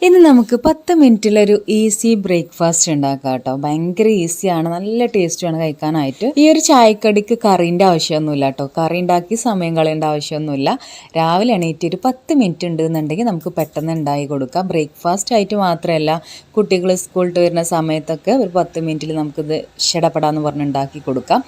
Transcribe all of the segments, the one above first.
ഇന്ന് നമുക്ക് 10 മിനിറ്റിലൊരു easy breakfast ഉണ്ടാക്കാം കേട്ടോ. ഭയങ്കര ഈസിയാണ്, നല്ല ടേസ്റ്റുമാണ് കഴിക്കാനായിട്ട്. ഈ ഒരു ചായക്കടിക്ക് കറീൻ്റെ ആവശ്യമൊന്നുമില്ല കേട്ടോ. കറി ഉണ്ടാക്കി സമയം കളയേണ്ട ആവശ്യമൊന്നുമില്ല. രാവിലെ എണീറ്റ് ഒരു 10 മിനിറ്റ് ഉണ്ടെന്നുണ്ടെങ്കിൽ നമുക്ക് പെട്ടെന്ന് ഉണ്ടാക്കി കൊടുക്കാം. ബ്രേക്ക്ഫാസ്റ്റ് ആയിട്ട് മാത്രമല്ല, കുട്ടികൾ സ്കൂളിൽ വരുന്ന സമയത്തൊക്കെ ഒരു 10 മിനിറ്റിൽ നമുക്കിത് ഷടപടാന്ന് പറഞ്ഞ് ഉണ്ടാക്കി കൊടുക്കാം.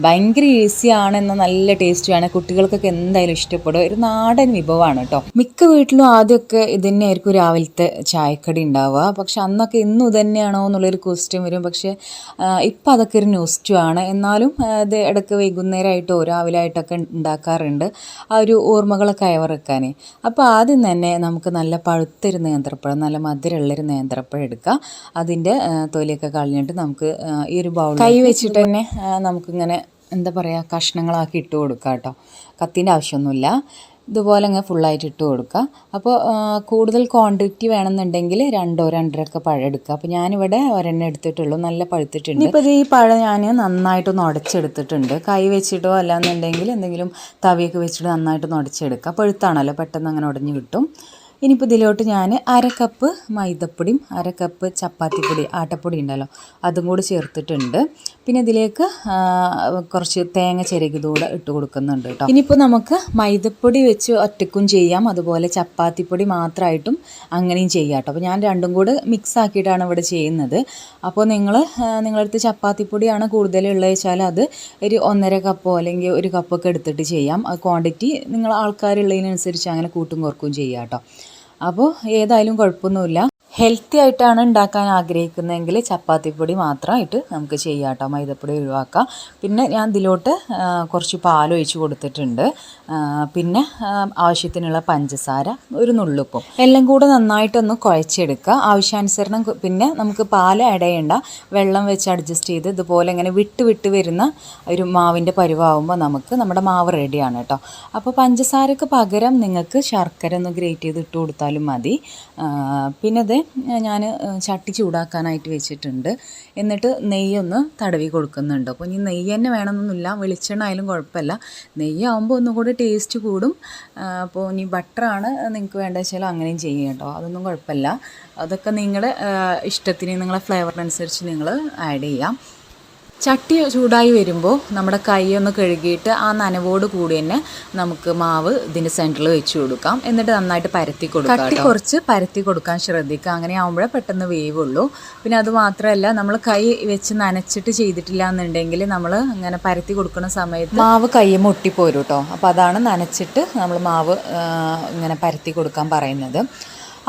ഭയങ്കര ഈസിയാണ്, എന്നാൽ നല്ല ടേസ്റ്റുമാണ്. കുട്ടികൾക്കൊക്കെ എന്തായാലും ഇഷ്ടപ്പെടും. ഒരു നാടൻ വിഭവമാണ് കേട്ടോ. മിക്ക വീട്ടിലും ആദ്യമൊക്കെ ഇത് തന്നെയായിരിക്കും രാവിലത്തെ ചായക്കടി ഉണ്ടാവുക. പക്ഷെ അന്നൊക്കെ ഇന്നും ഇത് തന്നെയാണോ എന്നുള്ളൊരു ക്വസ്റ്റ്യൻ വരും. പക്ഷേ ഇപ്പം അതൊക്കെ ഒരു ന്യൂസ്റ്റു ആണ്. എന്നാലും ഇത് ഇടയ്ക്ക് വൈകുന്നേരമായിട്ടോ രാവിലെയായിട്ടൊക്കെ ഉണ്ടാക്കാറുണ്ട്, ആ ഒരു ഓർമ്മകളൊക്കെ അയവറക്കാൻ. അപ്പോൾ ആദ്യം തന്നെ നമുക്ക് നല്ല പഴുത്തൊരു നേന്ത്രപ്പഴം, നല്ല മധുരമുള്ളൊരു നേന്ത്രപ്പഴം എടുക്കുക. അതിൻ്റെ തൊലിയൊക്കെ കളഞ്ഞിട്ട് നമുക്ക് ഈ ഒരു ബൗൾ കൈ വെച്ചിട്ട് തന്നെ നമുക്കിങ്ങനെ എന്താ പറയുക, കഷ്ണങ്ങളാക്കി ഇട്ട് കൊടുക്കുക കേട്ടോ. കത്തിൻ്റെ ആവശ്യമൊന്നുമില്ല. ഇതുപോലെ ഇങ്ങനെ ഫുള്ളായിട്ട് ഇട്ട് കൊടുക്കുക. അപ്പോൾ കൂടുതൽ ക്വാണ്ടിറ്റി വേണമെന്നുണ്ടെങ്കിൽ 2-2.5 പഴം എടുക്കുക. അപ്പോൾ ഞാനിവിടെ ഒരെണ്ണം എടുത്തിട്ടുള്ളൂ, നല്ല പഴുത്തിട്ടുണ്ട്. ഇപ്പോൾ ഈ പഴം ഞാൻ നന്നായിട്ടൊന്ന് ഉടച്ചെടുത്തിട്ടുണ്ട്. കൈ വെച്ചിട്ടോ അല്ലാന്നുണ്ടെങ്കിൽ എന്തെങ്കിലും തവിയൊക്കെ വെച്ചിട്ട് നന്നായിട്ടൊന്ന് ഉടച്ചെടുക്കുക. പഴുത്താണല്ലോ, പെട്ടെന്ന് അങ്ങനെ ഉടഞ്ഞ് കിട്ടും. ഇനിയിപ്പോൾ ഇതിലോട്ട് ഞാൻ 1/2 കപ്പ് മൈദപ്പൊടിയും 1/2 കപ്പ് ചപ്പാത്തിപ്പൊടി, ആട്ടപ്പൊടി ഉണ്ടല്ലോ, അതും കൂടി ചേർത്തിട്ടുണ്ട്. പിന്നെ ഇതിലേക്ക് കുറച്ച് തേങ്ങ ചിരകിയതുകൂടെ ഇട്ട് കൊടുക്കുന്നുണ്ട് കേട്ടോ. ഇനിയിപ്പോൾ നമുക്ക് മൈദപ്പൊടി വെച്ച് ഒറ്റക്കും ചെയ്യാം, അതുപോലെ ചപ്പാത്തിപ്പൊടി മാത്രമായിട്ടും അങ്ങനെയും ചെയ്യാം കേട്ടോ. അപ്പോൾ ഞാൻ രണ്ടും കൂടെ മിക്സ് ആക്കിയിട്ടാണ് ഇവിടെ ചെയ്യുന്നത്. അപ്പോൾ നിങ്ങളടുത്ത് ചപ്പാത്തിപ്പൊടിയാണ് കൂടുതലുള്ളത് വെച്ചാൽ അത് ഒരു 1.5 കപ്പോ അല്ലെങ്കിൽ 1 കപ്പൊക്കെ എടുത്തിട്ട് ചെയ്യാം. അത് ക്വാണ്ടിറ്റി നിങ്ങൾ ആൾക്കാരുള്ളതിനനുസരിച്ച് അങ്ങനെ കൂട്ടും കുറക്കും ചെയ്യാം കേട്ടോ. അപ്പോൾ ഏതായാലും കുഴപ്പമൊന്നുമില്ല. ഹെൽത്തി ആയിട്ടാണ് ഉണ്ടാക്കാൻ ആഗ്രഹിക്കുന്നതെങ്കിൽ ചപ്പാത്തിപ്പൊടി മാത്രമായിട്ട് നമുക്ക് ചെയ്യാം കേട്ടോ, മൈദപ്പൊടി ഒഴിവാക്കാം. പിന്നെ ഞാൻ ഇതിലോട്ട് കുറച്ച് പാലൊഴിച്ച് കൊടുത്തിട്ടുണ്ട്. പിന്നെ ആവശ്യത്തിനുള്ള പഞ്ചസാര, ഒരു നുള്ളുപ്പും, എല്ലാം കൂടെ നന്നായിട്ടൊന്ന് കുഴച്ചെടുക്കുക ആവശ്യാനുസരണം. പിന്നെ നമുക്ക് പാൽ ആഡ് ചെയ്യേണ്ട, വെള്ളം വെച്ച് അഡ്ജസ്റ്റ് ചെയ്ത് ഇതുപോലെ ഇങ്ങനെ വിട്ട് വരുന്ന ഒരു മാവിൻ്റെ പരുവാകുമ്പോൾ നമ്മുടെ മാവ് റെഡിയാണ് കേട്ടോ. അപ്പോൾ പഞ്ചസാരക്ക് പകരം നിങ്ങൾക്ക് ശർക്കര ഒന്ന് ഗ്രേറ്റ് ചെയ്ത് ഇട്ട് കൊടുത്താലും മതി. പിന്നെ ഇത് ഞാൻ ചട്ടി ചൂടാക്കാനായിട്ട് വെച്ചിട്ടുണ്ട്. എന്നിട്ട് നെയ്യൊന്ന് തടവി കൊടുക്കുന്നുണ്ട്. അപ്പോൾ ഇനി നെയ്യ് തന്നെ വേണമെന്നൊന്നുമില്ല, വെളിച്ചെണ്ണ ആയാലും കുഴപ്പമില്ല. നെയ്യാകുമ്പോൾ ഒന്നും കൂടി ടേസ്റ്റ് കൂടും. അപ്പോൾ ഇനി ബട്ടറാണ് നിങ്ങൾക്ക് വേണ്ടത് വെച്ചാൽ അങ്ങനെയും ചെയ്യും കേട്ടോ, അതൊന്നും കുഴപ്പമില്ല. അതൊക്കെ നിങ്ങളുടെ ഇഷ്ടത്തിന്, നിങ്ങളുടെ ഫ്ലേവറിനനുസരിച്ച് നിങ്ങൾ ആഡ് ചെയ്യാം. ചട്ടി ചൂടായി വരുമ്പോൾ നമ്മുടെ കൈ ഒന്ന് കഴുകിയിട്ട് ആ നനവോട് കൂടി തന്നെ നമുക്ക് മാവ് ഇതിൻ്റെ സെൻറ്ററിൽ വെച്ച് കൊടുക്കാം. എന്നിട്ട് നന്നായിട്ട് പരത്തി കൊടുക്കാം. കട്ടി കുറച്ച് പരത്തി കൊടുക്കാൻ ശ്രദ്ധിക്കുക, അങ്ങനെ ആകുമ്പോഴേ പെട്ടെന്ന് വേവുള്ളൂ. പിന്നെ അത് മാത്രമല്ല, നമ്മൾ കൈ വെച്ച് നനച്ചിട്ട് ചെയ്തിട്ടില്ല എന്നുണ്ടെങ്കിൽ നമ്മൾ അങ്ങനെ പരത്തി കൊടുക്കുന്ന സമയത്ത് മാവ് കയ്യുമ്പോൾ ഒട്ടിപ്പോരും കേട്ടോ. അപ്പോൾ അതാണ് നനച്ചിട്ട് നമ്മൾ മാവ് ഇങ്ങനെ പരത്തി കൊടുക്കാൻ പറയുന്നത്.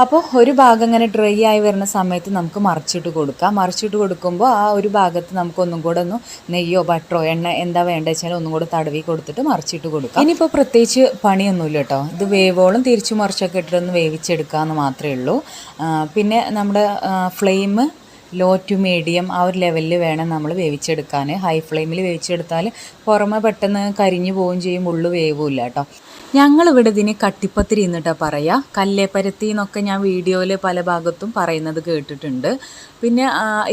അപ്പോൾ ഒരു ഭാഗം ഇങ്ങനെ ഡ്രൈ ആയി വരുന്ന സമയത്ത് നമുക്ക് മറിച്ചിട്ട് കൊടുക്കാം. മറിച്ചിട്ട് കൊടുക്കുമ്പോൾ ആ ഒരു ഭാഗത്ത് നമുക്കൊന്നും കൂടെ ഒന്ന് നെയ്യോ ബട്ടറോ എണ്ണ എന്താ വേണ്ടത് വെച്ചാൽ ഒന്നും കൂടെ തടവി കൊടുത്തിട്ട് മറിച്ചിട്ട് കൊടുക്കാം. ഇനിയിപ്പോൾ പ്രത്യേകിച്ച് പണിയൊന്നുമില്ല കേട്ടോ. ഇത് വേവോളം തിരിച്ചു മറിച്ചൊക്കെ ഇട്ടിട്ടൊന്ന് വേവിച്ചെടുക്കാമെന്ന് മാത്രമേ ഉള്ളൂ. പിന്നെ നമ്മുടെ ഫ്ലെയിം ലോ ടു മീഡിയം ആ ഒരു ലെവലിൽ വേണം നമ്മൾ വേവിച്ചെടുക്കാൻ. ഹൈ ഫ്ലെയിമിൽ വേവിച്ചെടുത്താൽ പുറമെ പെട്ടെന്ന് കരിഞ്ഞു പോവുകയും ചെയ്യും, ഉള്ളു വേവില്ല കേട്ടോ. ഞങ്ങളിവിടെ ഇതിന് കട്ടിപ്പത്തിരി എന്നിട്ടാണ് പറയുക. കല്ലേപ്പരത്തി എന്നൊക്കെ ഞാൻ വീഡിയോയിൽ പല ഭാഗത്തും പറയുന്നത് കേട്ടിട്ടുണ്ട്. പിന്നെ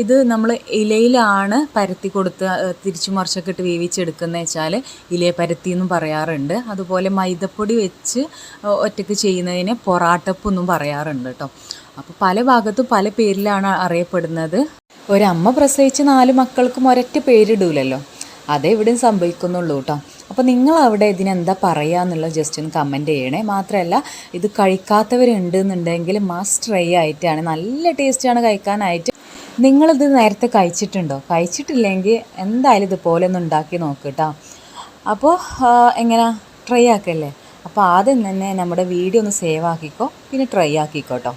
ഇത് നമ്മൾ ഇലയിലാണ് പരത്തി കൊടുത്ത് തിരിച്ചു മറിച്ചൊക്കെ ഇട്ട് വേവിച്ചെടുക്കുന്നത് വെച്ചാൽ ഇലയപ്പരത്തി എന്നും പറയാറുണ്ട്. അതുപോലെ മൈദപ്പൊടി വെച്ച് ഒറ്റയ്ക്ക് ചെയ്യുന്നതിന് പൊറാട്ടപ്പൊന്നും പറയാറുണ്ട് കേട്ടോ. അപ്പോൾ പല ഭാഗത്തും പല പേരിലാണ് അറിയപ്പെടുന്നത്. ഒരമ്മ പ്രസവിച്ച് 4 മക്കൾക്കും ഒരൊറ്റ പേരിടൂലല്ലോ, അതേ ഇവിടെയും സംഭവിക്കുന്നുള്ളൂ കേട്ടോ. അപ്പോൾ നിങ്ങളവിടെ ഇതിനെന്താ പറയുക എന്നുള്ളത് ജസ്റ്റ് ഒന്ന് കമൻറ്റ് ചെയ്യണേ. മാത്രമല്ല, ഇത് കഴിക്കാത്തവരുണ്ടെന്നുണ്ടെങ്കിൽ മസ്റ്റ് ട്രൈ ആയിട്ടാണ്, നല്ല ടേസ്റ്റാണ് കഴിക്കാനായിട്ട്. നിങ്ങളിത് നേരത്തെ കഴിച്ചിട്ടുണ്ടോ? കഴിച്ചിട്ടില്ലെങ്കിൽ എന്തായാലും ഇതുപോലെ ഒന്ന് ഉണ്ടാക്കി നോക്കിട്ടോ. അപ്പോൾ എങ്ങനെ ട്രൈ ആക്കല്ലേ? അപ്പോൾ ആദ്യം തന്നെ നമ്മുടെ വീഡിയോ ഒന്ന് സേവ് ആക്കിക്കോ, പിന്നെ ട്രൈ ആക്കിക്കോട്ടോ.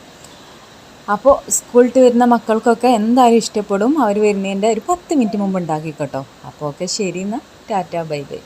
അപ്പോൾ സ്കൂളിൽ വരുന്ന മക്കൾക്കൊക്കെ എന്തായാലും ഇഷ്ടപ്പെടും. അവർ വരുന്നതിൻ്റെ ഒരു 10 മിനിറ്റ് മുമ്പ് ഉണ്ടാക്കിക്കോട്ടോ. അപ്പോൾ ഓക്കെ, ശരി എന്നാൽ ടാറ്റ ബൈ ബൈ.